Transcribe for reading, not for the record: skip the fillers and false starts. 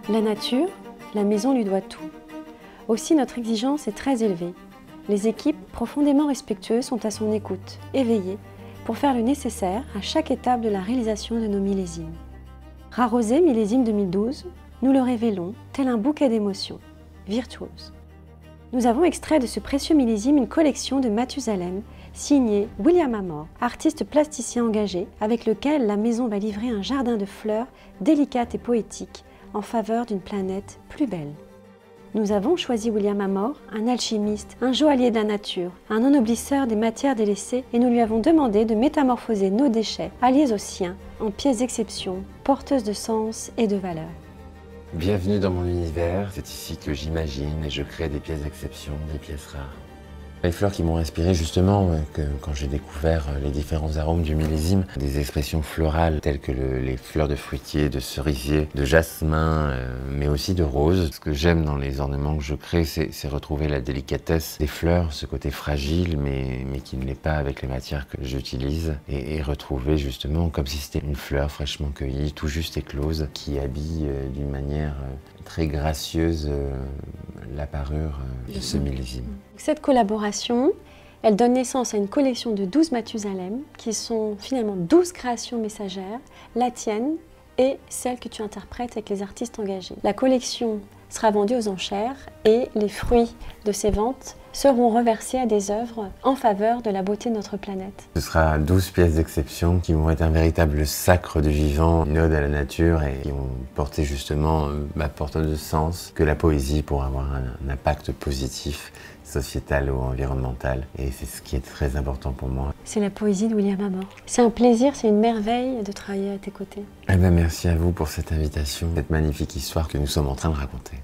La nature, la maison lui doit tout. Aussi notre exigence est très élevée. Les équipes profondément respectueuses sont à son écoute, éveillées, pour faire le nécessaire à chaque étape de la réalisation de nos millésimes. Rarosé millésime 2012, nous le révélons tel un bouquet d'émotions, virtuose. Nous avons extrait de ce précieux millésime une collection de Mathusalem, signée William Amor, artiste plasticien engagé, avec lequel la maison va livrer un jardin de fleurs délicates et poétiques en faveur d'une planète plus belle. Nous avons choisi William Amor, un alchimiste, un joaillier de la nature, un ennoblisseur des matières délaissées, et nous lui avons demandé de métamorphoser nos déchets, alliés aux siens, en pièces d'exception, porteuses de sens et de valeur. Bienvenue dans mon univers, c'est ici que j'imagine et je crée des pièces d'exception, des pièces rares. Les fleurs qui m'ont inspiré justement, quand j'ai découvert les différents arômes du millésime, des expressions florales telles que les fleurs de fruitier, de cerisier, de jasmin, mais aussi de rose. Ce que j'aime dans les ornements que je crée, c'est retrouver la délicatesse des fleurs, ce côté fragile, mais qui ne l'est pas avec les matières que j'utilise, et retrouver justement comme si c'était une fleur fraîchement cueillie, tout juste éclose, qui habille d'une manière très gracieuse la parure de ce millésime. Cette collaboration, elle donne naissance à une collection de 12 Mathusalem, qui sont finalement 12 créations messagères, la tienne et celle que tu interprètes avec les artistes engagés. La collection sera vendue aux enchères et les fruits de ces ventes seront reversés à des œuvres en faveur de la beauté de notre planète. Ce sera 12 pièces d'exception qui vont être un véritable sacre du vivant, une ode à la nature et qui vont porter justement ma porte de sens que la poésie pour avoir un impact positif, sociétal ou environnemental. Et c'est ce qui est très important pour moi. C'est la poésie de William Amor. C'est un plaisir, c'est une merveille de travailler à tes côtés. Eh bien, merci à vous pour cette invitation, cette magnifique histoire que nous sommes en train de raconter.